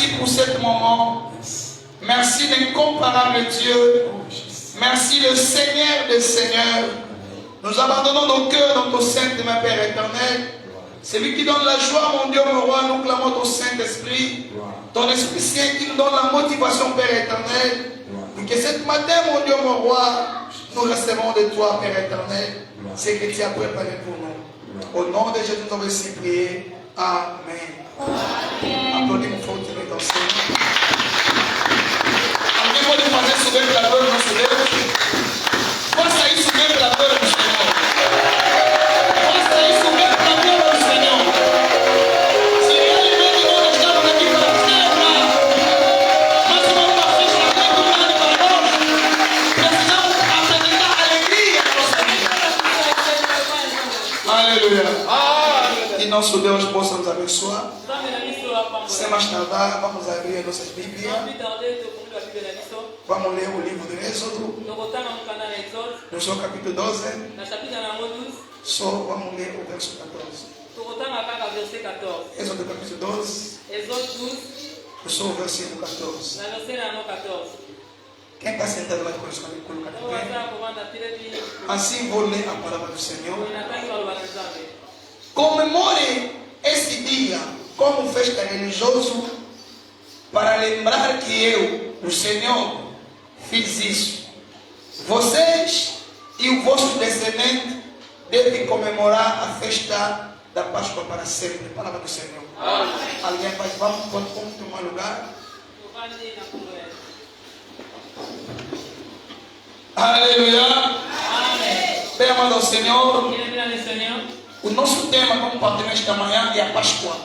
merci pour ce moment. Merci l'incomparable Dieu. Merci le Seigneur des Seigneurs. Nous abandonnons nos cœurs dans ton Saint-Main, Père éternel. C'est lui qui donne la joie, mon Dieu, mon roi. Nous clamons ton Saint-Esprit. Ton Esprit Saint qui nous donne la motivation, Père éternel. Et que cette matin, mon Dieu, mon roi, nous recevons de toi, Père éternel, ce que tu as préparé pour nous. Au nom de Jésus, nous avons ainsi prié. Amen. Applaudis-moi fort, tu veux danser. Applaudis-moi de fazer subir la gloire de nosso Deus. Faça isso mesmo pela glória do Senhor. Faça isso mesmo pela glória do Senhor. Se realmente nós estamos aqui para celebrar, mas uma festa muito grande para nós, precisamos apresentar alegria na nossa vida. Aleluia. Que nosso Deus possa nos abençoar. Sem mais tardar, vamos abrir nossas Bíblias. Vamos ler o livro do Êxodo. No seu capítulo 12. Só vamos ler o verso 14. Êxodo capítulo 12. Eu sou o versículo 14. Quem está sentado vai colocar também. Assim vou ler a palavra do Senhor. Comemore esse dia como festa religiosa para lembrar que eu, o Senhor, fiz isso. Vocês e o vosso descendente devem comemorar a festa da Páscoa para sempre. Palavra do Senhor. Alguém faz, vamos tomar lugar. Aleluia. Bem amado ao Senhor. O nosso tema como padrão esta manhã é a Páscoa.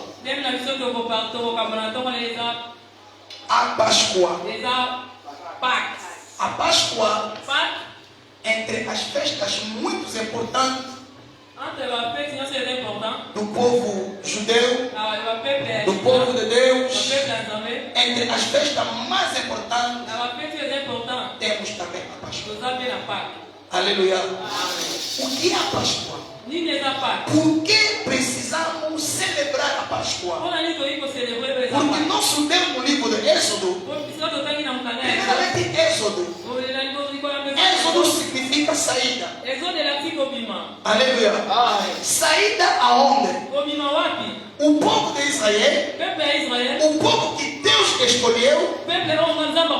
A Páscoa. A Páscoa, entre as festas muito importantes do povo judeu, do povo de Deus, entre as festas mais importantes, temos também a Páscoa. Aleluia. O que é a Páscoa? Por que precisamos celebrar a Páscoa? Porque nosso Deus no livro de Êxodo, primeiramente Êxodo significa saída. Aleluia. Saída aonde? O povo de Israel, o povo que Deus escolheu.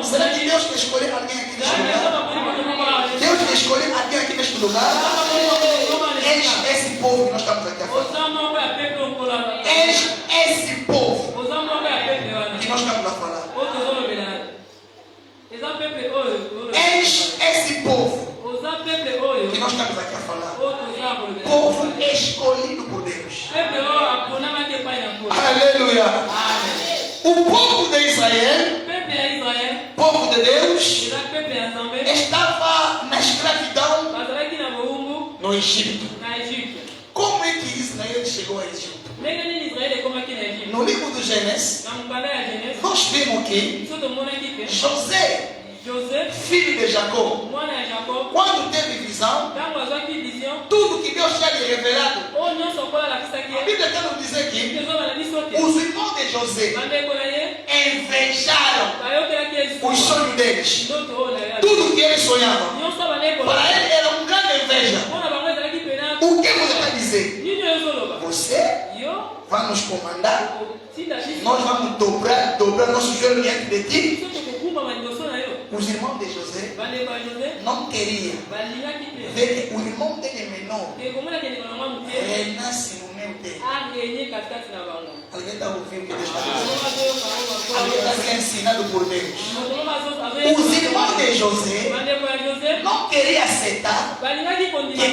Será que Deus escolheu alguém aqui neste lugar? Deus escolheu alguém aqui neste lugar? Eis esse povo que nós estamos aqui a falar. Eis esse povo que nós estamos a falar. Eis esse povo que nós estamos aqui a falar. Povo escolhido por Deus. Aleluia. O povo de Israel, povo de Deus, estava na escravidão no Egito. Como é que Israel chegou ao Egito? No livro do Gênesis, nós vimos que José, filho de Jacó, quando teve visão, tudo que Deus tinha lhe revelado, a Bíblia quer nos dizer que os irmãos de José invejaram os sonhos deles. Tudo que eles sonhavam, para ele era uma grande inveja. O que você está dizendo? Você vai nos comandar, nós vamos dobrar nossos joelhos diante de ti. Os irmãos de José não queriam ver que o irmão dele menor reinasse no meio dele. Alguém está ouvindo o que Deus está dizendo? Alguém está sendo ensinado por Deus. Os irmãos de José não queriam aceitar que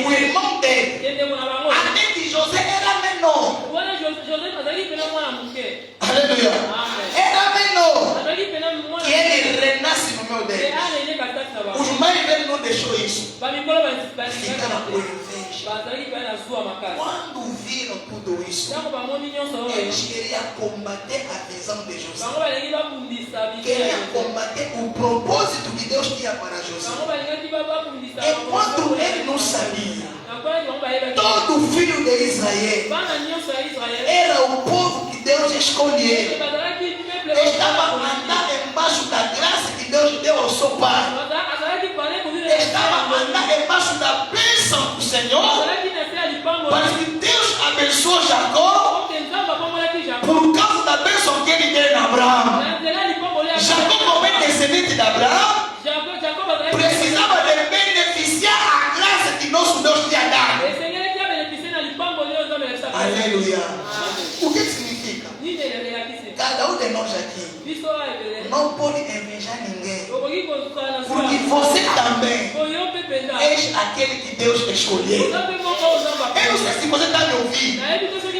o irmão dele, até que José era menor, aleluia, era menor, que ele reinasse no meio dele. Os mais velhos não deixou isso. Ficaram com inveja. Quando viram tudo isso, eles queriam combater a visão de José. Queriam combater o propósito que Deus tinha para José. Enquanto ele não sabia, todo filho de Israel era o povo que Deus escolheu. Estava andando embaixo da graça que Deus deu ao seu pai. Estava andando embaixo da bênção do Senhor. Para que Deus abençoe Jacó por causa da bênção que ele deu a Abraão. Jacó, como é descendente de Abraão, precisava de beneficiar a graça que nosso Deus tinha dado. Aleluia. O que significa? Cada um de nós aqui não pode invejar ninguém, porque você também és aquele que Deus escolheu. Eu não sei se você está me ouvindo.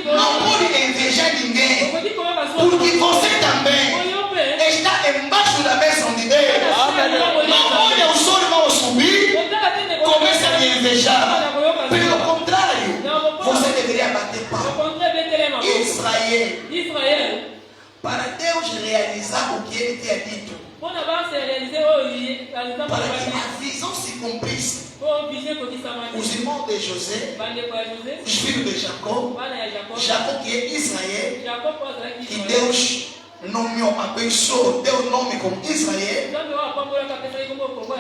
Não pode invejar ninguém, porque você também está embaixo da bênção de Deus. Não olha o seu irmão subir, começa a me invejar. Pelo contrário, você deveria bater palma. Israel, para Deus realizar o que ele tinha dito, para que a visão se cumprisse, os irmãos de José, os filhos de Jacó, Jacó que é Israel, que Deus nomeou, abençoou, deu nome como Israel.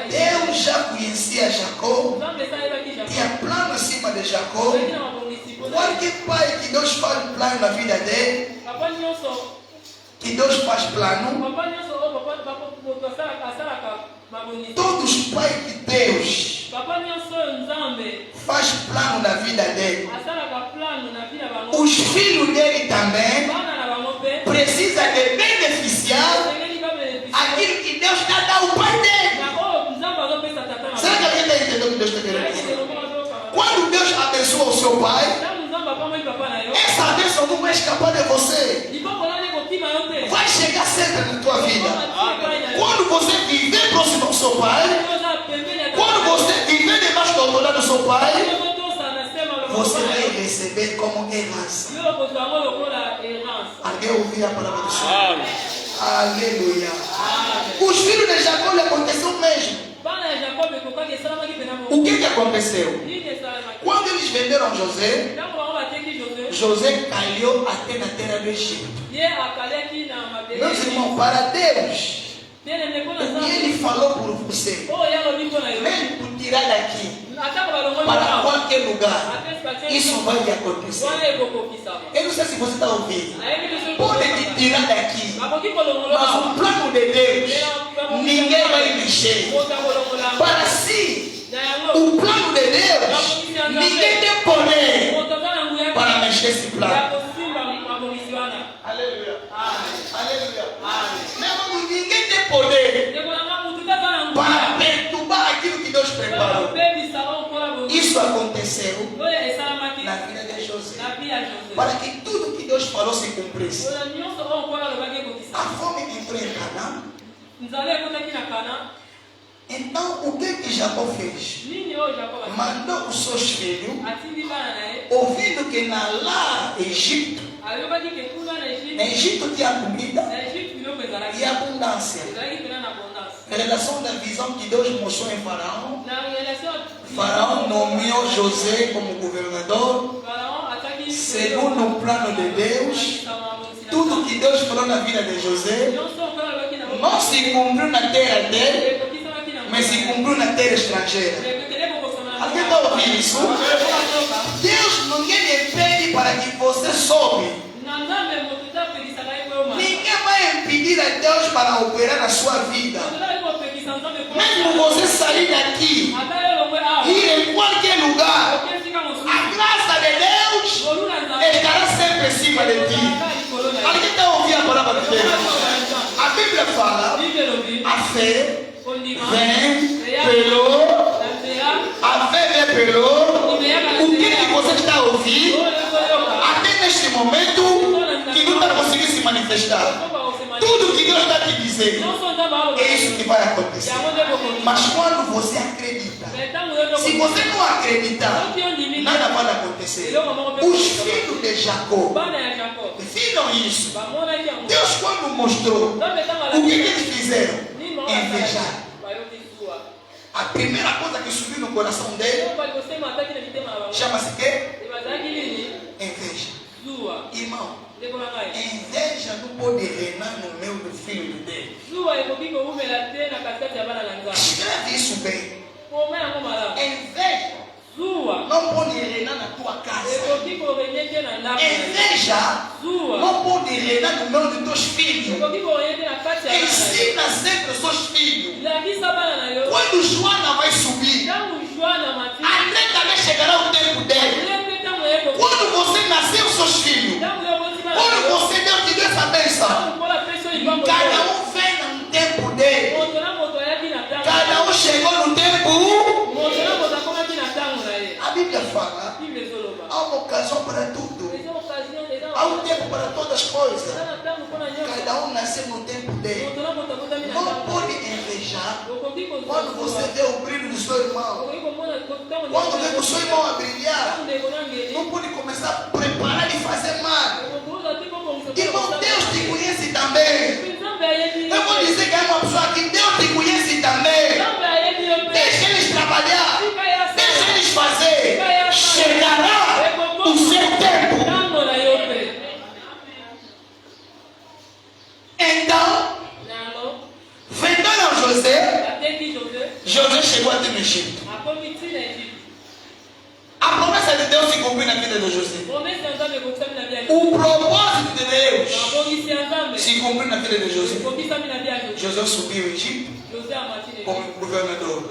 Deus já conhecia Jacó, tinha plano acima de Jacó. Qualquer pai que Deus faz plano na vida dele, que Deus faz plano, todos os pais que Deus faz plano na vida dele, os filhos dele também precisam de beneficiar aquilo que Deus está dando ao pai dele. Será que alguém está entendendo o que Deus está querendo dizer? Quando Deus abençoa o seu pai, essa bênção não vai escapar de você. Vai chegar sempre na tua vida. Quando você viver próximo ao seu pai, quando você viver debaixo da autoridade do seu pai, você vai receber como herança. Alguém ouviu a palavra do Senhor? Aleluia. Os filhos de Jacó lhe aconteceu o mesmo. O que aconteceu? Quando eles venderam José, José caiu até na terra do Egito. Meus irmãos, para Deus, o que ele falou por você, mesmo por tirar daqui para qualquer lugar, isso vai lhe acontecer. Eu não sei se você está ouvindo. Pode te tirar daqui, mas o plano de Deus, ninguém vai mexer. Para si, o plano de Deus, ninguém tem poder para mexer esse plano. Aleluia. Aleluia. Não, ninguém tem poder para perturbar aquilo que Deus preparou. Isso aconteceu na vida de José, para que tudo que Deus falou se cumprisse. A fome entrou em Canaã. Então, o que Jacó fez? Mandou os seus filhos, ouvindo que na lá Egito, tinha comida e abundância. Em relação da visão que Deus mostrou em Faraó, Faraó nomeou José como governador, segundo o plano de Deus. Tudo que Deus falou na vida de José não se cumpriu na terra dele, mas se cumpriu na terra estrangeira. Alguém está ouvindo isso? Deus não lhe pede para que você sobe. Ninguém vai impedir a Deus para operar na sua vida. Mesmo você sair daqui, ir em qualquer lugar, a graça de Deus estará sempre em cima de ti. Alguém está ouvindo a palavra de Deus? A Bíblia fala: a fé vem pelo. A fé vem pelo. O que você está ouvindo até neste momento que não está conseguindo se manifestar? Tudo que Deus está te dizendo é isso que vai acontecer. Mas quando você acredita, se você não acreditar, nada vai acontecer. Os filhos de Jacó viram isso. Deus quando mostrou, o que eles fizeram? Invejar. A primeira coisa que subiu no coração dele chama-se quê? Inveja. Irmão, pode reinar no meio do filho de Deus. Escreve isso bem. Inveja não pode reinar na tua casa. Inveja não pode reinar no meio dos teus filhos. Ensina sempre os seus filhos. Quando Joana vai subir, André também chegará o tempo dele. Quando você nasceu, seus filhos, quando você Deus te deu essa bênção, cada um vem no tempo dele. Cada um chegou no tempo. A Bíblia fala, há uma ocasião para tudo. Há um tempo para todas as coisas. Cada um nasceu no tempo dele. Não pode invejar quando você vê o brilho do seu irmão. Quando vê o seu irmão a brilhar, não pode começar a preparar e fazer mal. Irmão, Deus te conhece também. Eu vou dizer que é uma pessoa que Deus te conhece também. Deixa eles trabalhar. Deixa eles fazer. Chegará o seu tempo. Então, venderam José. José chegou até no Egito. A promessa de Deus se cumpriu na vida de José. O propósito de Deus se cumpriu na vida de José. José subiu ao Egito como governador.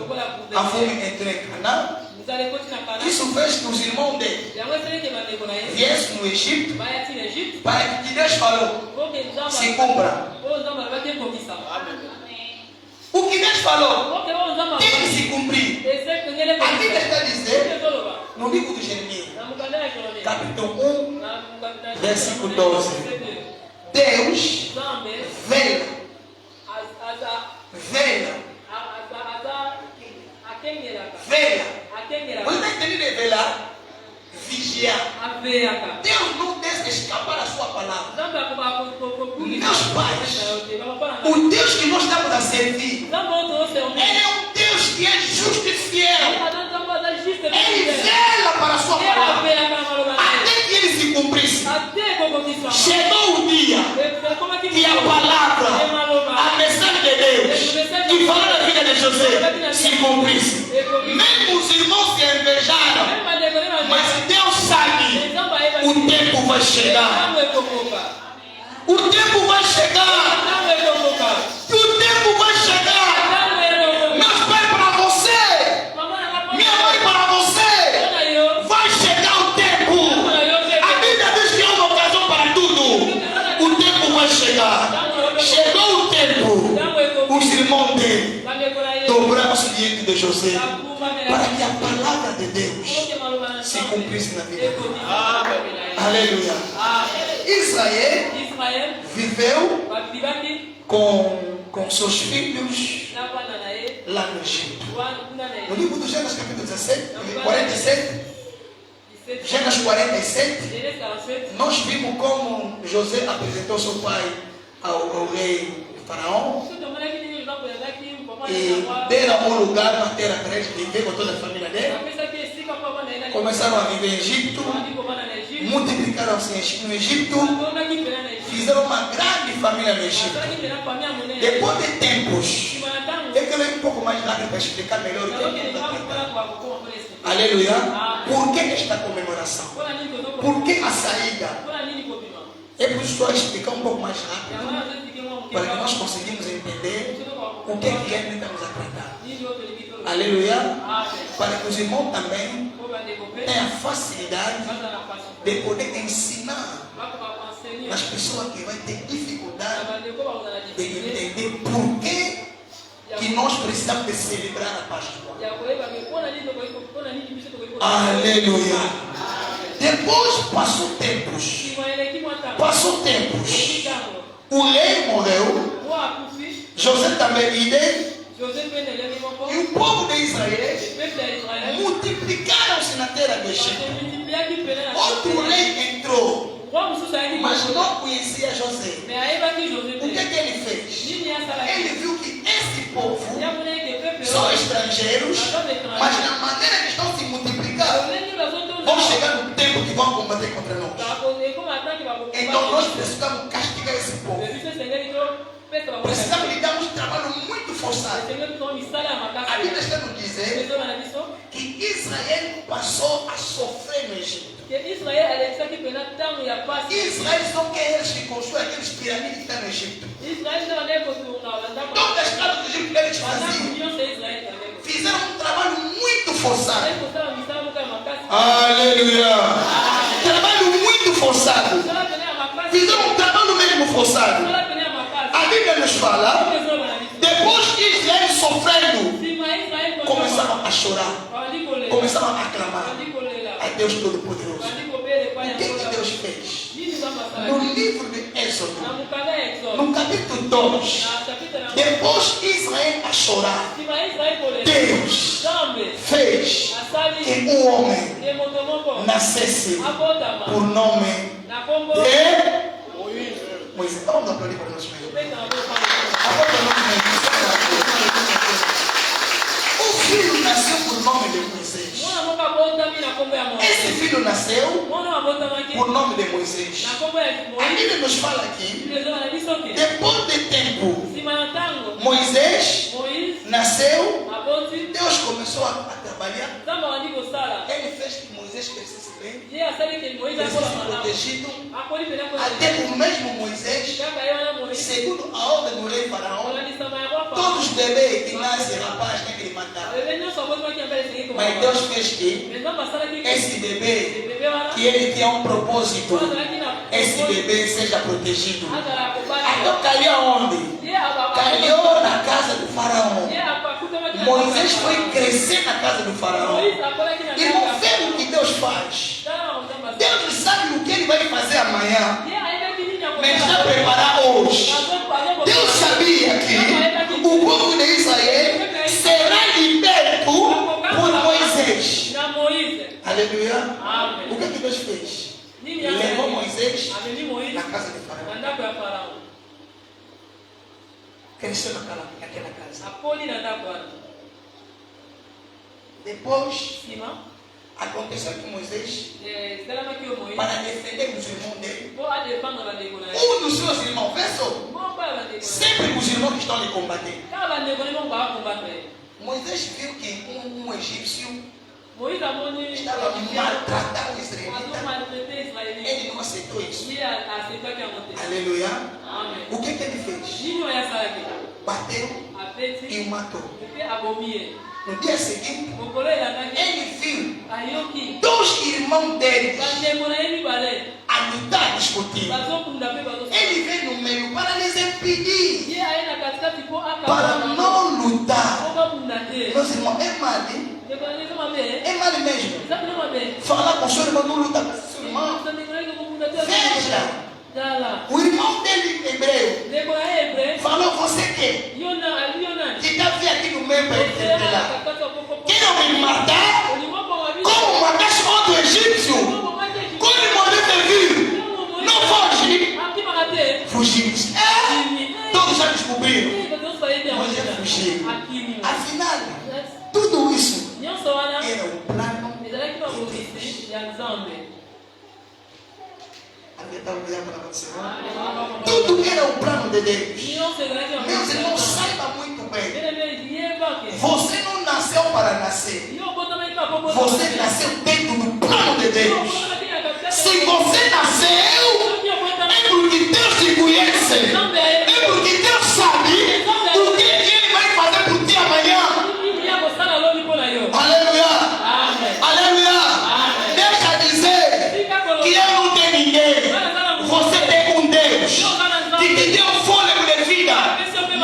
A fome entrou em Canaã. Isso fez que os irmãos dele viessem no Egito para que Deus falou se cumpra. O que Deus falou tem que se cumprir. A Bíblia está dizendo no livro de Jeremias, capítulo 1, versículo 12. Deus vela. Você está entendendo velar? Vigiar. Deus não deixa escapar a sua palavra. Meus pais, o Deus que nós estamos a servir, Ele é um Deus que é justo e fiel. Ele vela para a sua palavra até que ele se cumprisse. Chegou o dia que a palavra, a mensagem de Deus que falou na vida de José se cumprisse. Mesmo os irmãos se invejaram, mas Deus sabe, o tempo vai chegar. O tempo vai chegar. O tempo vai chegar. Meus pais, para você, minha mãe, para você, vai chegar o tempo. A Bíblia diz que é uma ocasião para tudo. O tempo vai chegar. Chegou o tempo. Os irmãos dele dobraram-se diante de José para que a palavra de Deus se cumprisse na vida dele. Aleluia. Israel viveu com seus filhos lá no Egito. No livro do Gênesis capítulo 47, Gênesis 47, nós vimos como José apresentou seu pai ao rei Faraó e deram um lugar na terra para ele viver com toda a família dele. Começaram a viver em Egito, multiplicaram-se no Egito, fizeram uma grande família no Egito. Depois de tempos, eu quero ir um pouco mais rápido para explicar melhor o tempo. Aleluia. Por que esta comemoração? Por que a saída? É por isso que eu vou explicar um pouco mais rápido para que nós conseguimos entender o que realmente estamos a tratar. Aleluia. Para que os irmãos também tenham a facilidade de poder ensinar as pessoas que vão ter dificuldade de entender por que nós precisamos de celebrar a Páscoa. Aleluia. Depois passou tempos. O rei morreu. José também idem. E o povo de Israel multiplicaram-se na terra do Egito. Outro rei entrou, mas não conhecia José. O que ele fez? Ele viu que esse povo são estrangeiros, mas na maneira que estão se multiplicando, vão chegar no tempo que vão combater contra nós. Então nós precisamos castigar esse povo. Precisamos lidar com um trabalho muito forçado. A Bíblia está nos dizendo que Israel passou a sofrer no Egito. Israel não quer eles que construam aqueles pirâmides que estão no Egito. Todas as casas do Egito eles faziam. Fizeram um trabalho muito forçado. Aleluia! Trabalho muito forçado. Fizeram um trabalho mesmo forçado. A Bíblia nos fala, depois que Israel sofrendo, começaram a chorar, começaram a aclamar a Deus Todo-Poderoso. O que Deus fez? No livro de Êxodo, no capítulo 2, depois que Israel a chorar, Deus fez que um homem nascesse por nome de Moisés. Vamos aplaudir para nós mesmos. O filho nasceu por nome de Moisés. Esse filho nasceu por nome de Moisés. A Bíblia nos fala aqui, depois de tempo, Moisés nasceu, Deus começou a trabalhar. Ele fez que Moisés crescesse bem, crescesse protegido, até o mesmo Moisés, segundo a ordem do rei Faraó, todos os bebês que nascem, rapaz, tem que matar. Mas Deus fez que esse bebê, que ele tinha um propósito, esse bebê seja protegido. Então caiu aonde? Caiu na casa do Faraó. Moisés foi crescer na casa do Faraó. E não vê o que Deus faz. Deus sabe o que ele vai fazer amanhã, mas já preparar hoje. Deus sabia que o povo de Israel será liberto por Moisés. Aleluia. O que Deus fez? Levou Moisés na casa de Faraó. Cresceu naquela casa. Depois, aconteceu que Moisés, para defender os irmãos dele, um dos seus irmãos, sempre os irmãos que estão lhe combater. Moisés viu que um egípcio estava maltratando os israelitas. Ele não aceitou isso. Aleluia. O que ele fez? Bateu e o matou. No dia seguinte, ele viu dois irmãos deles a lutar, a discutir. Ele veio no meio para lhes impedir, para não lutar. Meus irmãos, é mal mesmo. Falar com o seu irmão, não lutar com o seu irmão. Veja. O irmão dele, hebreu, falou: você que está vindo aqui no meio para enfrentar, quer me matar? Como mataste outro egípcio? Quando Moisés viu, não foge. Fugimos. Todos já descobriram. Moisés fugiu. Afinal, tudo isso era um plano de Deus. Tudo era o plano de Deus. Meus irmãos, saiba muito bem. Você não nasceu para nascer. Você nasceu dentro do plano de Deus. Se você nasceu, é porque Deus te conhece. É porque Deus sabe o que Ele vai fazer por ti amanhã. Aleluia. Aleluia. Deixa dizer que eu não tenho ninguém. Você tem um Deus que te deu fôlego de vida.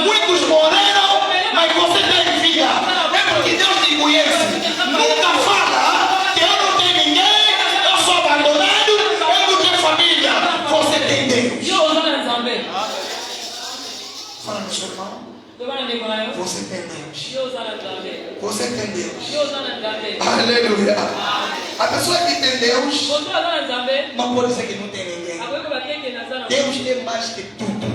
Muitos morreram, mas você tem vida. É porque Deus te conhece. Nunca fala que eu não tenho ninguém, eu sou abandonado, eu não tenho família. Você tem Deus. Fala no seu irmão. Você tem Deus. Você tem Deus. Aleluia. A pessoa que tem Deus não pode dizer que não tem ninguém. Deus tem mais que tudo.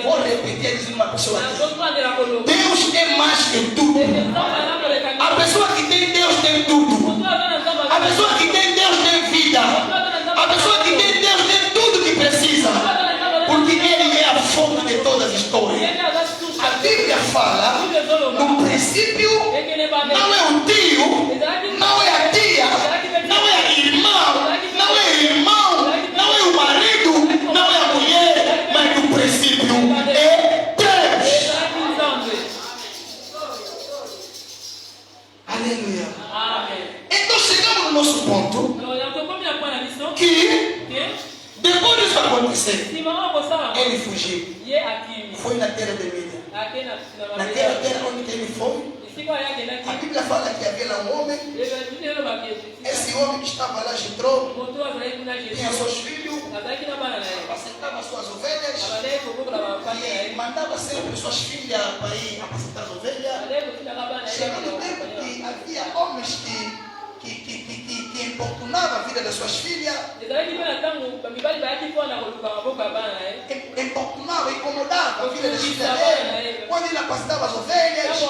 Vou repetir isso numa pessoa aqui. Deus tem mais que tudo. A pessoa que tem Deus tem tudo. A pessoa que tem Deus tem vida. A pessoa que tem Deus tem tudo que precisa. Porque Ele é a fonte de todas as histórias. fala, no princípio, não é o tio, não é a tia, não é irmão, não é irmão, não é o marido, não é a mulher, mas no princípio é Deus. Aleluia. Então chegamos no nosso ponto que depois disso acontecer, ele fugiu. Foi na terra de Mídia. Naquela terra onde ele foi, a Bíblia fala que havia lá um homem. Esse homem que estava lá, Jethro, tinha seus filhos, apacentava suas ovelhas e mandava sempre suas filhas para ir apacentar as ovelhas. Chegando o tempo que havia homens que importunavam a vida das suas filhas, importunava, incomodava a vida das filhas dele. Quando ele apacentava as ovelhas,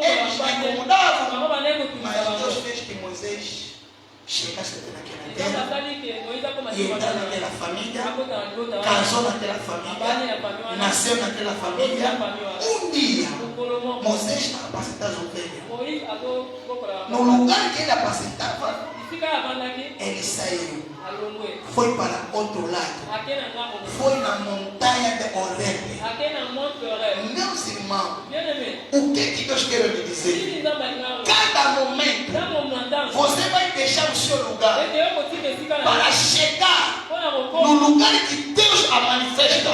eles não incomodavam. Mas Deus fez que Moisés chegasse até naquela terra e entrar naquela família, casou naquela família, nasceu naquela família. Um dia, Moisés estava apacentando as ovelhas. No lugar que ele apacentava, ele saiu, foi para outro lado, foi na montanha de Horebe. Meus irmãos, o que Deus quer me dizer? Cada momento você vai deixar o seu lugar para chegar no lugar que Deus a manifesta,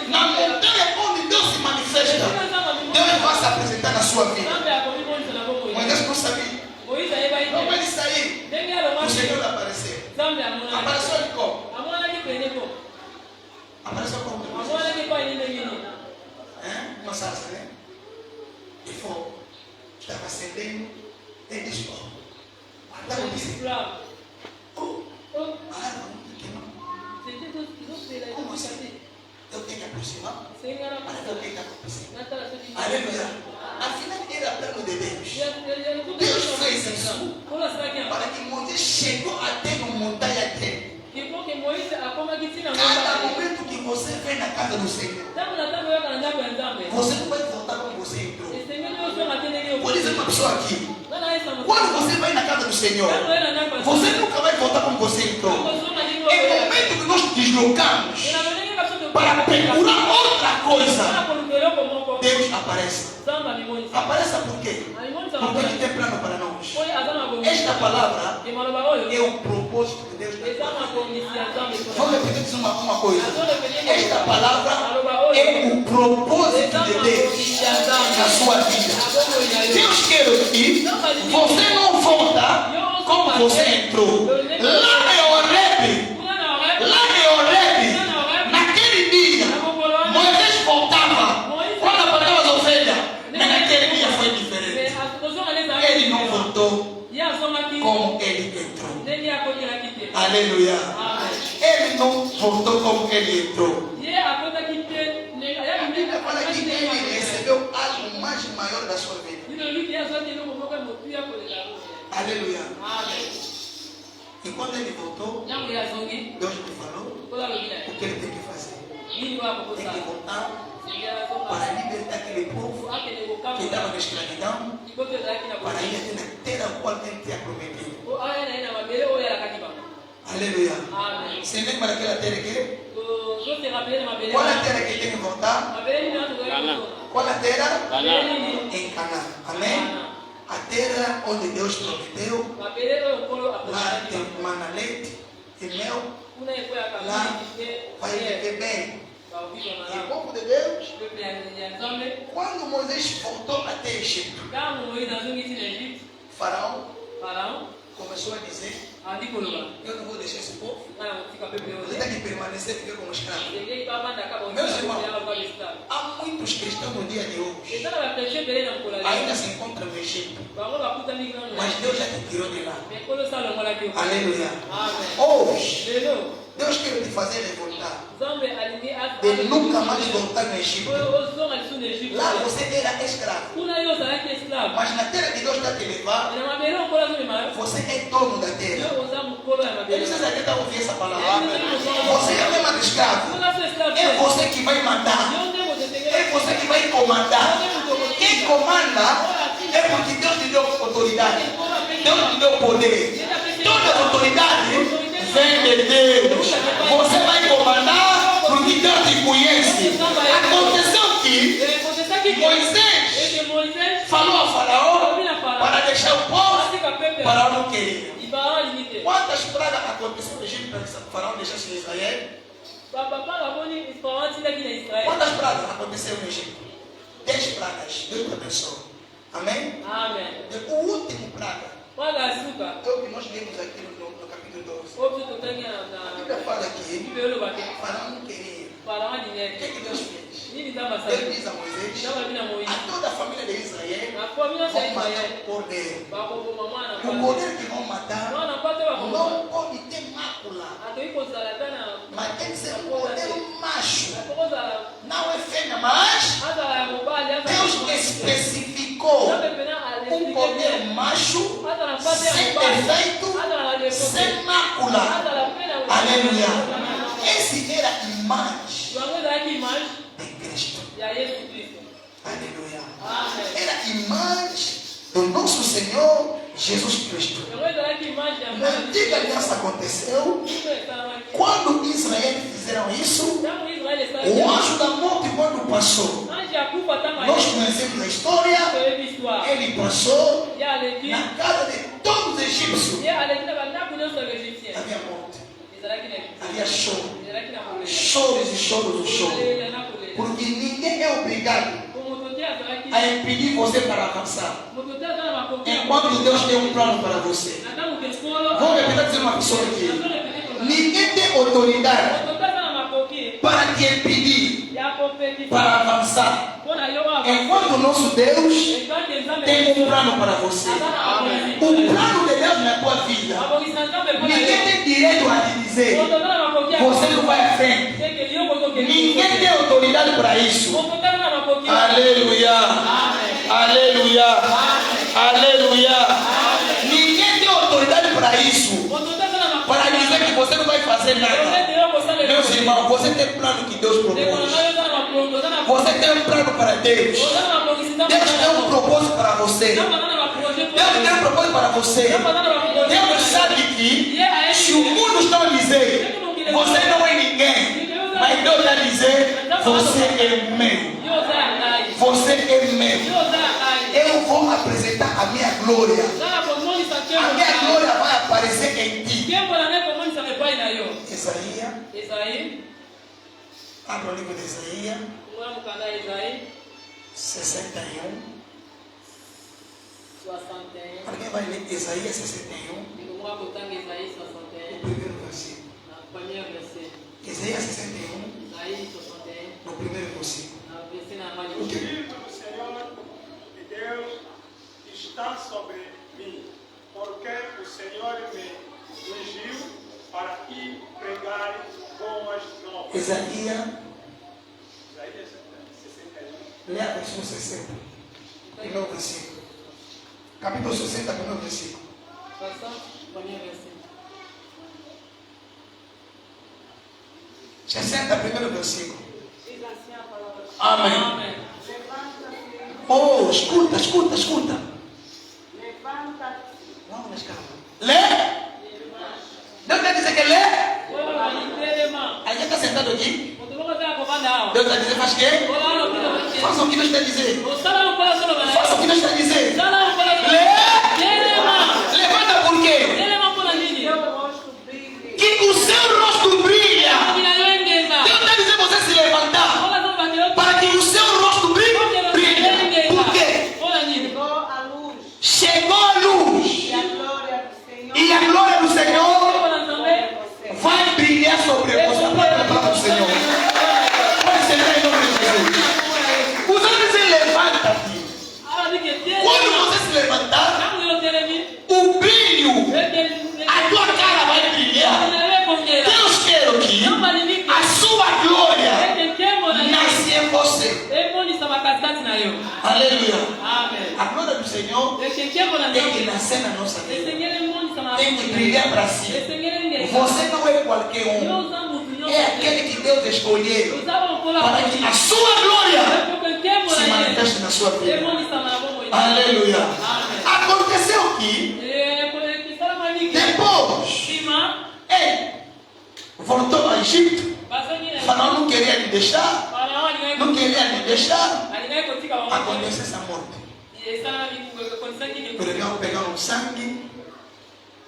na montanha onde Deus se manifesta. Deus vai se apresentar na sua vida. Moisés não sabia. Como ele saiu, o Senhor apareceu. Apareceu ele como? Apareceu como? Uma salsa, né? E fogo estava acendendo. Ele disse: está acontecendo. Como assim? Eu tenho que aproximar para ver o que está acontecendo. Aleluia. Afinal, era plano de Deus. Deus fez isso para que Moisés chegou até no montanha dele. Cada momento que você vem na casa do Senhor, você não vai voltar como você entrou. Vou dizer uma pessoa aqui: quando você vai na casa do Senhor, você nunca vai voltar como você entrou. É o momento que nós deslocamos para procurar outra coisa, Deus aparece. Apareça por quê? Porque Ele tem plano para nós. Esta palavra é o propósito de Deus. Vou repetir uma coisa. Esta palavra é o propósito de Deus na sua vida. Deus quer que você não volta como você entrou. Lá é Horebe. Lá é Horebe. Naquele dia, Moisés voltava. Quando apagava as ovelhas, mas naquele dia foi diferente. Ele não voltou como ele entrou. Aleluia. Ele não voltou como ele entrou. A Bíblia fala que ele recebeu algo mais maior da sua vida. Aleluia. E quando ele voltou, Deus lhe falou o que ele tem que fazer. Tem que voltar para libertar aquele povo que estava na escravidão, para ir até na terra a qual ele tinha prometido. Aleluia. Você lembra daquela terra aqui? Qual é a terra que tem que voltar? Qual é a terra? Em Canaã. Amém? A terra onde Deus prometeu, lá tem mana, leite e mel, lá vai viver bem. E o povo de Deus, quando Moisés voltou até Egito, Faraó começou a dizer: eu não vou deixar esse povo. Você tem que permanecer viver como escravo. Meus irmãos, há muitos cristãos no dia de hoje ainda se encontram no Egito, mas Deus já te tirou de lá. Aleluia. Hoje Deus quer te fazer voltar, de nunca mais voltar no Egito. Lá você era escravo, mas na terra que Deus está te levar, você é dono da terra. Eu não sei se alguém está ouvindo essa palavra. Você é mesmo escravo. É você que vai mandar. É você que vai comandar. te comanda é porque Deus te deu autoridade. Deus te deu poder. Toda a autoridade vem de Deus. Você vai comandar porque Deus te conhece. Aconteceu que Moisés falou a Faraó para deixar o povo. Faraó não queria. Quantas pragas aconteceram no Egito para que o Faraó deixasse Israel? Quantas pragas aconteceram no Egito? 10 pragas. Deus te abençoe. Amém? Amém. O último praga é o que nós lemos aqui no capítulo 12. A Bíblia fala que Faraó não queria. O que Deus fez? Deus diz a Moisés: a toda a família de Israel vão matar o cordeiro. O cordeiro que vão matar não pode ter mácula, mas tem que ser um cordeiro macho. Não é fêmea, mas Deus especificou um cordeiro macho, sem defeito, sem mácula. Aleluia. Esse era a imagem de Cristo. Aleluia. Era a imagem do nosso Senhor Jesus Cristo. Na antiga aliança aconteceu quando Israel fizeram isso. O anjo da morte, quando passou, nós conhecemos a história. Ele passou na casa de todos os egípcios. Havia morte, havia choro, choros e choros e choros, porque ninguém é obrigado a impedir você para avançar enquanto Deus tem um plano para você. Vou repetir dizer uma pessoa aqui: ninguém tem autoridade para te impedir para avançar enquanto o nosso Deus tem um plano para você. O plano de Deus na tua vida, ninguém tem direito a te dizer você não vai à frente. Ninguém tem autoridade para isso. Aleluia. Aleluia. Aleluia. Ninguém tem autoridade para isso, para dizer que você não vai fazer nada. Meus irmãos, você tem plano que Deus propôs. Você tem um plano para Deus. Deus tem um propósito para você. Deus tem um propósito para você. Deus sabe que se o mundo está a dizer você não é ninguém, mas Deus está a dizer você é meu. Você é meu. Eu vou apresentar a minha glória. A minha glória vai aparecer em ti. Isaías. Abra o livro de Isaías 61. Alguém vai ler Isaías 61? O primeiro versículo. Isaías 61. No primeiro versículo. O Espírito do Senhor e Deus está sobre mim, porque o Senhor me ungiu para ir pregar boas novas. Isaías 61. Leia a versão 60. Primeiro versículo. Capítulo 60, primeiro versículo. 60, primeiro versículo. Amém. Oh, escuta. Não, mas calma. Lê. Deus quer dizer que lê? A gente está sentado aqui. Deus está dizendo, faz o quê? Faça o que Deus está dizendo. Faça o que Deus está dizendo. Lê. Levanta por quê? Que o seu rosto brilha. Deus está dizendo você se levantar para que o seu rosto brilhe. Por quê? Chegou a luz. E a glória do Senhor vai brilhar sobre você. Aplauda a palavra do Senhor. Pode sentar em nome de Jesus. Os homens dizem levanta-te. Quando você se levantar, o brilho, a tua cara vai brilhar. Deus quer que a sua glória nasce em você. Aleluia. A glória do Senhor tem que nascer na nossa vida. Tem que brilhar para si. Você não é qualquer um. É aquele que Deus escolheu para que a sua glória se manifeste age na sua vida. Aleluia. Aconteceu que depois ele voltou ao Egito. Faraó não queria lhe deixar. Não queria lhe deixar. Aconteceu essa morte. Pegaram o sangue,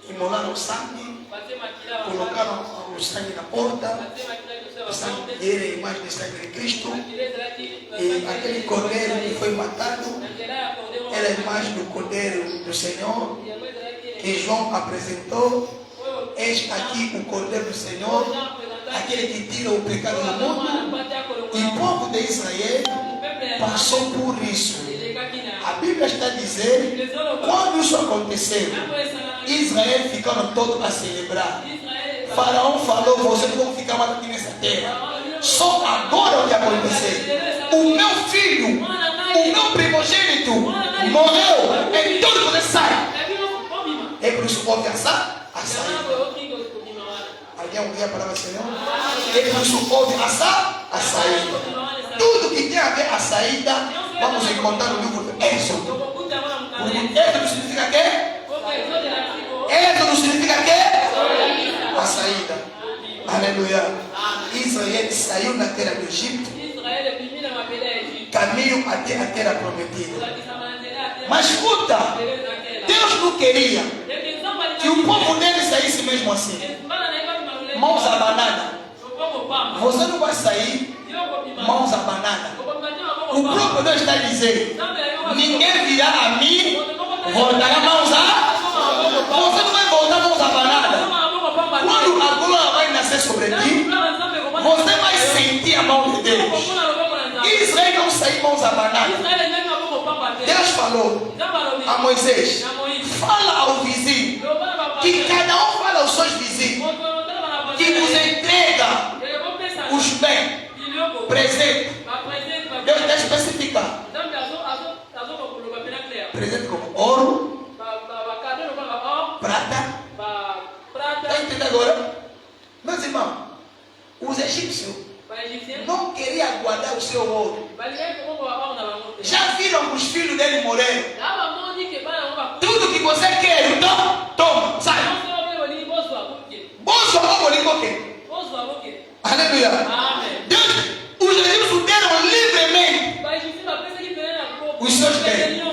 imolaram o sangue, colocaram o sangue na porta. O sangue era a imagem do sangue de Cristo. E aquele cordeiro que foi matado era a imagem do cordeiro do Senhor. Que João apresentou. Eis aqui o cordeiro do Senhor, aquele que tira o pecado do mundo. E o povo de Israel passou por isso. A Bíblia está dizendo, quando isso aconteceu, Israel ficaram todos a celebrar. Faraó falou, vocês vão ficar mais aqui nessa terra. Só agora o que aconteceu. O meu filho, o meu primogênito, morreu. Então você sai. É por isso que houve a saída. Alguém ouvia a palavra Senhor? É por isso que houve a saída. Tudo que tem a ver a saída, vamos encontrar no livro de Êxodo. Êxodo significa quê? Êxodo significa quê? A saída. Aleluia. Israel saiu da terra do Egito, caminho até a terra prometida. Mas escuta, Deus não queria que o povo dele saísse mesmo assim. Mãos abanadas. Você não vai sair mãos abanadas. O próprio Deus está dizendo: ninguém virá a mim, voltará mãos a. Você não vai voltar mãos abanadas. Quando a glória vai nascer sobre ti, você vai sentir a mão de Deus. Israel não saiu mãos abanadas. Deus falou a Moisés: fala ao vizinho, que cada um fala aos seus vizinhos, que nos entrega os bens, presente. Deus está especificando. Presente como ouro, prata. Está entendendo agora? Meus irmãos, os egípcios não queriam guardar o seu ouro. Já viram que os filhos dele morreram? Tudo que você quer, então, toma, sai. Bolso a quê? Aleluia. Deus, os egípcios deram livremente os seus bens.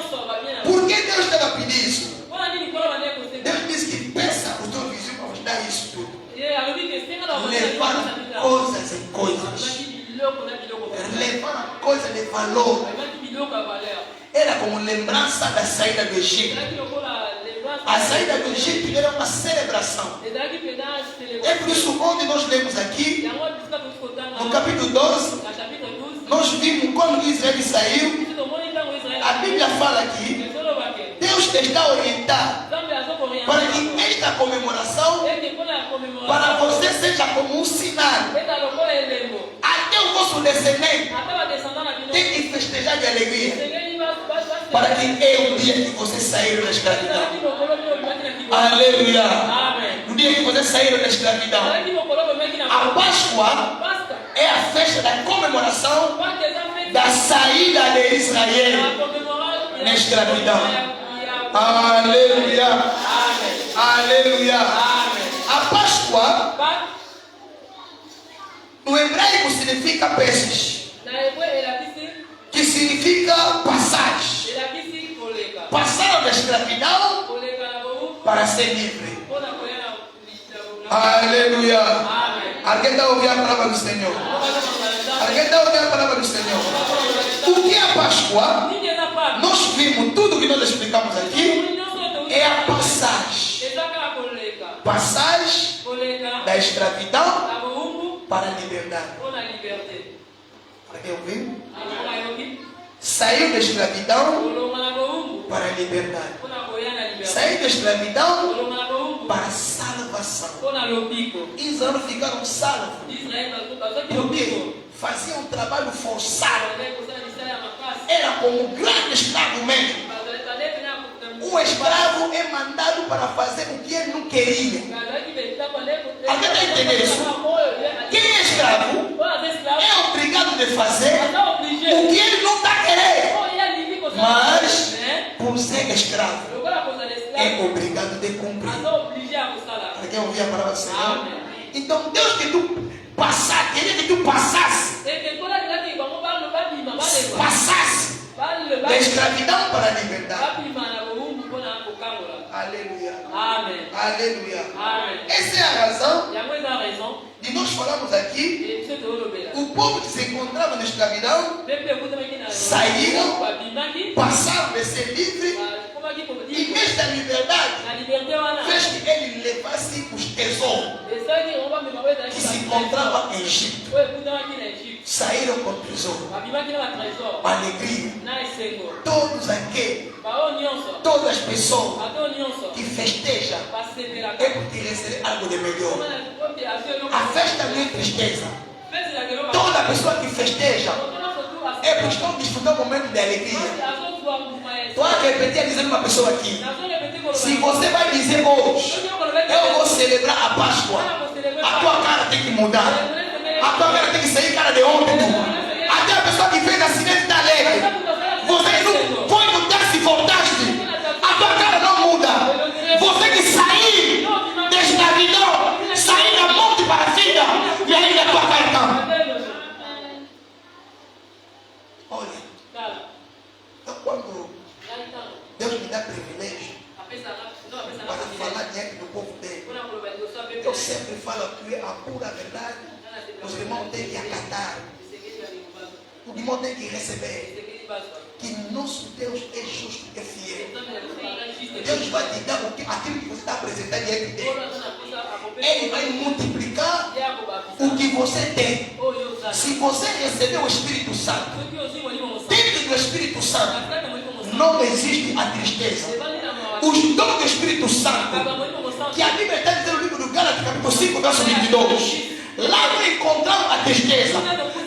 Por que Deus estava a pedir isso? Deus disse que peça o teu vizinho para vos dar isso tudo. Levaram coisas em coisas. Levaram coisas de valor. Era como lembrança da saída do Egito. A saída do Egito era uma celebração. É por isso onde nós lemos aqui, no capítulo 12, nós vimos quando Israel saiu. A Bíblia fala que Deus está orientado para que esta comemoração para você seja como um sinal. Até o vosso descendente tem que festejar de alegria. Para que é o dia que vocês saíram da escravidão. Aleluia. No dia que vocês saíram da escravidão. A Páscoa é a festa da comemoração da saída de Israel na escravidão. Aleluia. Aleluia. A Páscoa no hebraico significa peces, que significa passagem. Passaram da escravidão para ser livre. Aleluia. Alguém está ouvindo a palavra do Senhor? Alguém está ouvindo a palavra do Senhor? O que é a Páscoa? Nós vimos tudo que nós explicamos aqui. É a passagem. Passagem da escravidão para a liberdade. Alguém ouviu? Saiu da escravidão para a liberdade. Saiu da escravidão para a salvação. Israel ficaram salvos. Porque faziam um trabalho forçado. Era como um grande escravo mesmo. O escravo é mandado para fazer o que ele não queria. Alguém está entendendo isso? Quem é escravo é obrigado a fazer o que ele não está querendo. é escravo, é obrigado a cumprir. Alguém ouvir a palavra do Senhor? Então Deus que tu passasse, queria que tu passasse da escravidão para a liberdade. Aleluia. Amém. Aleluia. Amém. Essa é a razão de nós falamos aqui. O povo que se encontrava na escravidão saíram, passaram a ser livres, e nesta liberdade fez que ele levasse os tesouros que se encontravam em Egito. Saíram com tesouro, alegria. Todos aqueles, todas as pessoas que festejam é porque receber algo de melhor. A festa não é tristeza. Toda pessoa que festeja é porque estão desfrutando um momento de alegria. Tu vai repetir dizendo uma pessoa aqui: se você vai dizer hoje, eu vou celebrar a Páscoa, a tua cara tem que mudar. A tua cara tem que sair cara de ontem. Até a pessoa que fez acidente está alegre. Você não foi mudar se voltaste. A tua cara não muda. Você que sair da escravidão, sair da morte para a vida, e ainda a tua cara está. Olha, então quando Deus me dá privilégio para falar diante do povo dele, eu sempre falo que a pura verdade os irmãos têm que acatar. O irmão tem que receber que nosso Deus é justo e fiel. Deus vai te dar aquilo que você está apresentando diante dele. Ele vai multiplicar o que você tem. Se você receber o Espírito Santo, dentro do Espírito Santo não existe a tristeza. Os dons do Espírito Santo, que a Bíblia está dizendo no livro do Gálatas, capítulo 5, verso 22. Lá não encontramos a tristeza,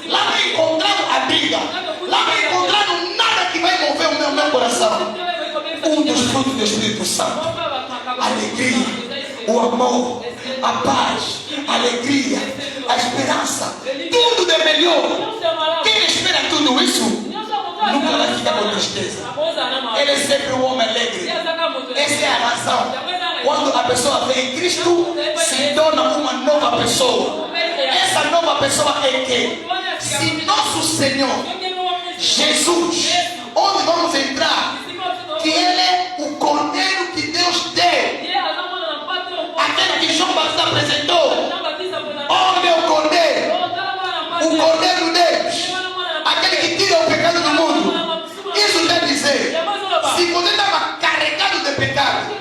lá não encontramos a briga, lá não encontramos nada que vai mover o meu coração. Um dos frutos do Espírito Santo: a alegria, o amor, a paz, a alegria, a esperança, tudo de melhor. Quem espera tudo isso nunca vai ficar com tristeza. Ele é sempre um homem alegre. Essa é a razão. Quando a pessoa vem em Cristo, se torna uma nova pessoa. Essa nova pessoa é quem? Se nosso Senhor Jesus, onde vamos entrar, que Ele é o Cordeiro que Deus deu, aquele que João Batista apresentou. Onde é o Cordeiro? O Cordeiro de Deus, aquele que tira o pecado do mundo. Isso quer dizer, se você estava carregado de pecado,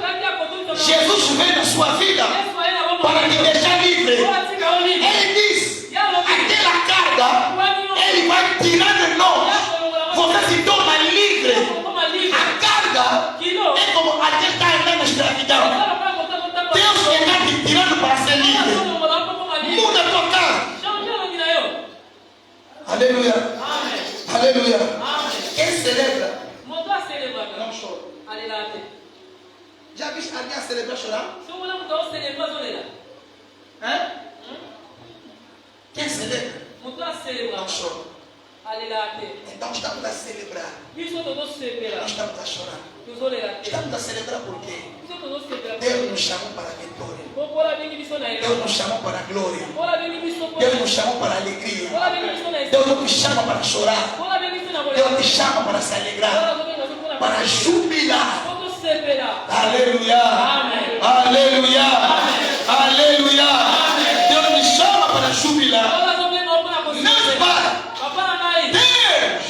Jesus veio na sua vida para te deixar livre. Ele diz: aquela carga Ele vai tirar de nós. Você se torna livre. A carga é como a gente está andando na escravidão. Deus está te tirando para ser livre. Muda a tua carga. Aleluia. Aleluia. Quem celebra não chora. Já viste alguém celebrar chorar? Quem celebra não chora. Então estamos a celebrar. Não estamos a chorar. Estamos a celebrar por quê? Deus nos chamou para a vitória. Deus nos chamou para a glória. Deus nos chamou para a alegria. Deus não te chama para chorar. Deus te chama para se alegrar, para jubilar. Aleluia. Aleluia. Aleluia. Deus me chama para jubilar. Não para. Deus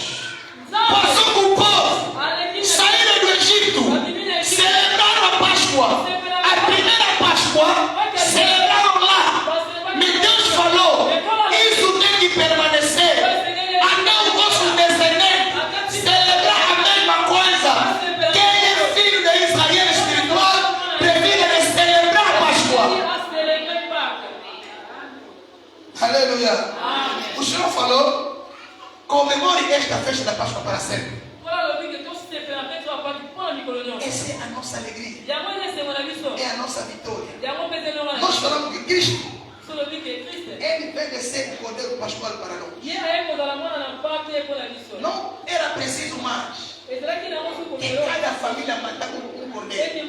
passou com o povo, saíram do Egito, celebraram a Páscoa. A primeira Páscoa celebraram lá. Mas Deus falou: isso tem que permanecer até o vosso descendente celebrar a mesma coisa. Quem é filho de Israel espiritual prefere celebrar a Páscoa. Aleluia. O Senhor falou: comemore esta festa da Páscoa para sempre. Essa é a nossa alegria. É a nossa vitória. Nós falamos que Cristo, Ele veio de ser o Cordeiro Pascual para nós. Não era preciso mais Que cada família matar um cordeiro.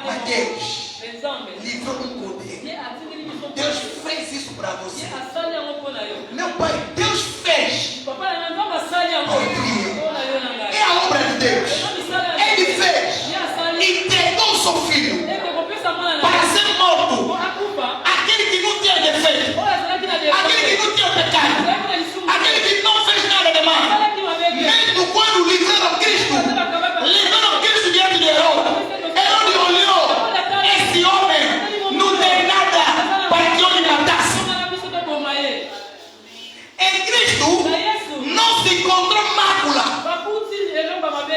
Mas Deus livrou um cordeiro. Deus fez isso para você. Meu pai, Deus fez. É a obra de Deus. Ele fez. Entregou seu filho para ser morto. Aquele que não tinha defeito. Aquele que não tinha pecado. Aquele que não fez nada de mal. Mesmo quando livraram Cristo diante de Herodes olhou. Esse homem não tem nada para que eu lhe matasse. Em Cristo não se encontrou mácula.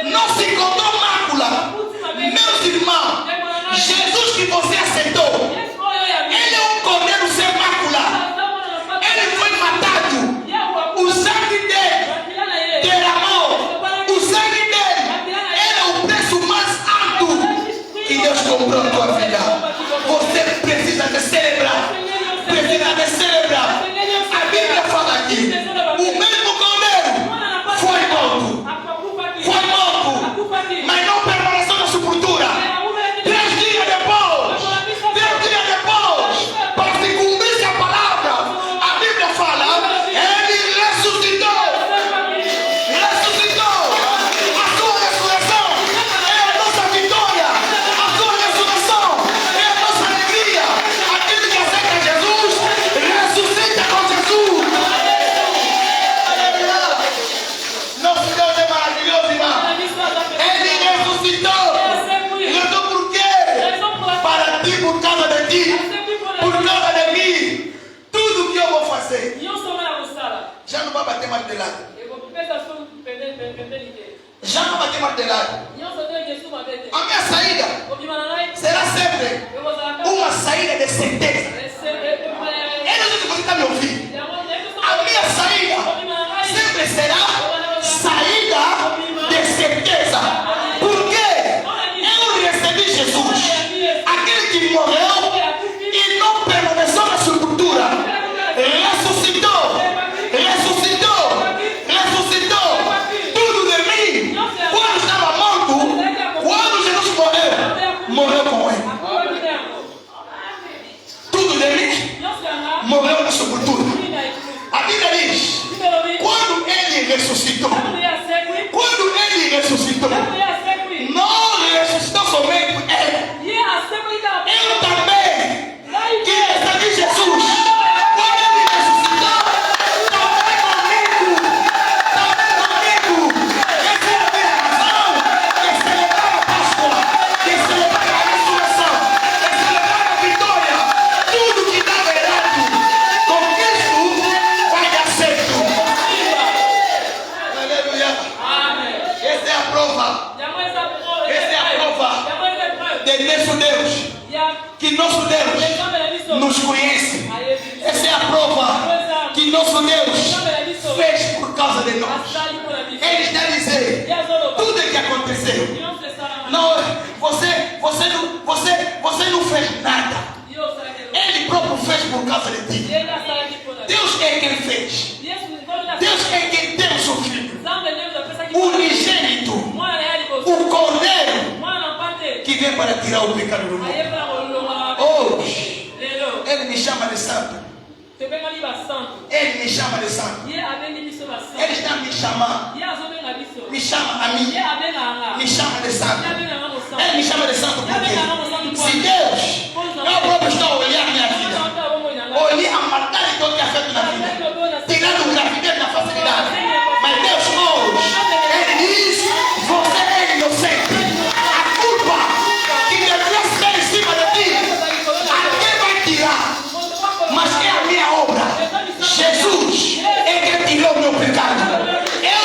Não se encontrou mácula. Meus irmãos, Jesus que você aceitou, ele é um cordeiro sem mácula. Ele foi matado. O sangue dele derramou. O sangue dele era o preço mais alto que Deus comprou a tua vida. Você precisa de celebrar. Precisa de celebrar. A Bíblia fala aqui: o mesmo cordeiro foi morto. Foi morto, mas não permaneceu na sepultura. 3 dias depois, para se cumprir a palavra, a Bíblia fala: ele ressuscitou. A sua ressurreição é a nossa vitória. A sua ressurreição é a nossa alegria. Aquele que aceita Jesus, ressuscita com Jesus. Nosso Deus é maravilhoso, irmão. Ele ressuscitou. Ressuscitou por quê? Para ti, por causa de ti, por causa de mim. Tudo que eu vou fazer já não vai bater martelado. Já não vai bater martelado. A minha saída será sempre uma saída de certeza. Eu não sei se você está me ouvindo. A minha saída sempre será saída de certeza. Por quê? Eu recebi Jesus, aquele que morreu e não permaneceu na sepultura. Ressuscitou. Tudo de mim. Quando estava morto, quando Jesus morreu com ele. Tudo de mim morreu na sepultura. A Bíblia diz: quando ele ressuscitou, não ressuscitou somente ele. Eu também, que recebi Jesus, quando ele ressuscitou, também comigo. Essa é a minha razão de celebrar a Páscoa, de celebrar a ressurreição, de celebrar a vitória. Tudo que estava errado com Cristo vai dar certo. Aleluia. Essa é a prova. De nosso Deus, que nosso Deus nos conhece. Essa é a prova que nosso Deus fez por causa de nós. Ele está dizendo tudo o que aconteceu. Não, você não fez nada. Ele próprio fez por causa de ti. Deus é quem fez. Deus é quem tem o seu filho, o unigênito, o cordeiro que vem para tirar o pecado do mundo. Hoje, ele me chama de santo. Ele me chama de santo. Ele está me chamando. Me chama a mim. Me chama de santo. Ele me chama de santo porque se Deus, eu próprio estou a olhar minha vida, olhar a maldade que eu tinha feito na vida, tirando gravidez na facilidade. Mas Deus hoje, ele diz: você é inocente. A culpa que deveria ser em cima de ti, alguém vai tirar. Mas é a minha obra. Jesus é quem tirou o meu pecado. Eu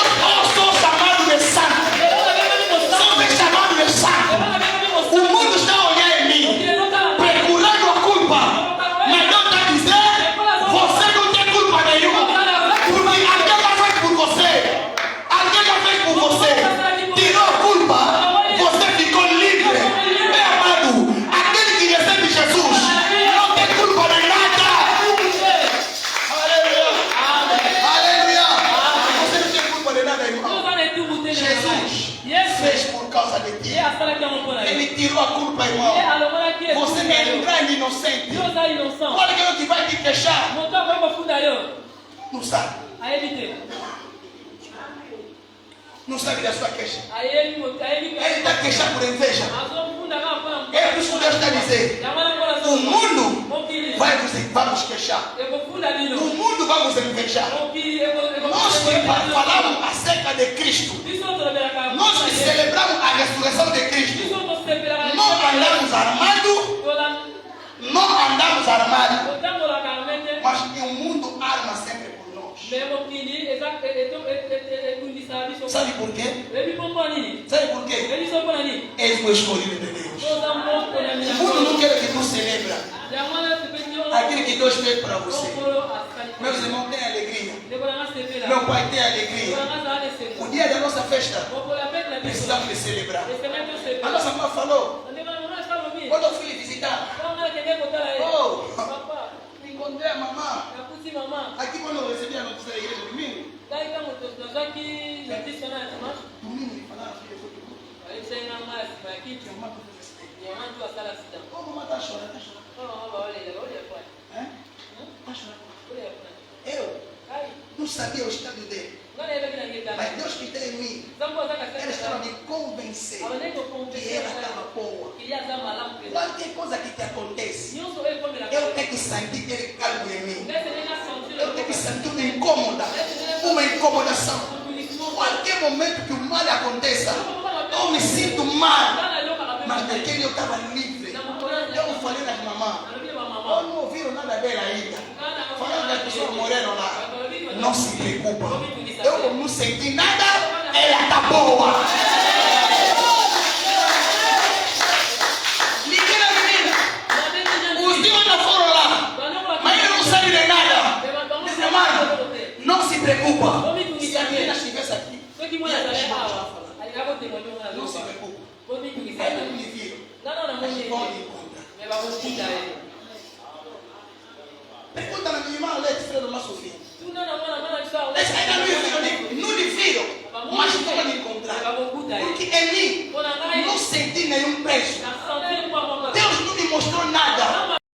sou chamado de santo. Sou chamado de santo. O mundo Jesus fez por causa de ti. Ele tirou a culpa, irmão. Você é um grande inocente. Olha quem que vai te queixar. Não sabe. Não sabe da sua queixa. Ele está queixando por inveja. É por isso que Deus está dizendo: o mundo vai nos queixar. O mundo vai nos invejar. Nós que falamos acerca de Cristo, nós que celebramos a ressurreição de Cristo, não andamos armados. Não andamos armados. Mas o mundo arma sempre por nós. Sabe por quê? Sabe por quê? És o escolhido de Deus. O mundo não quer que tu celebra aquilo que Deus fez para você. Meus irmãos têm alegria. Meu pai tem alegria. O dia da nossa festa precisamos de celebrar. A nossa mãe falou, quando eu fui visitar, encontrei a mamãe. Aqui quando eu recebi a notícia da igreja domingo, domingo falaram que eu fui como mamãe está chorando? Está chorando? Eu não sabia o estado dele. Mas Deus que tem em mim, ele estava me convencer que ela estava boa. Qualquer coisa que te acontece, eu tenho que sentir aquele calmo em mim. Eu tenho que sentir uma incomodação. Qualquer momento que o mal aconteça, eu me sinto mal. Mas naquele eu estava livre. Eu falei nas mamães, eu não ouviram nada dela ainda. Falando das pessoas morreram lá. Não se preocupa. Eu não senti nada, ela está boa. Liguei na menina. Os dias já foram lá. Mas ele não sabe de nada. Disse, amado, não se preocupa. Se a menina estivesse aqui, não se preocupa. Aí não me viram. Mas vão me encontrar. Pergunta na minha irmã Leite, filha do nosso filho. Eles ainda não lhe viram, mas vão me encontrar. Porque em mim não senti nenhum peso.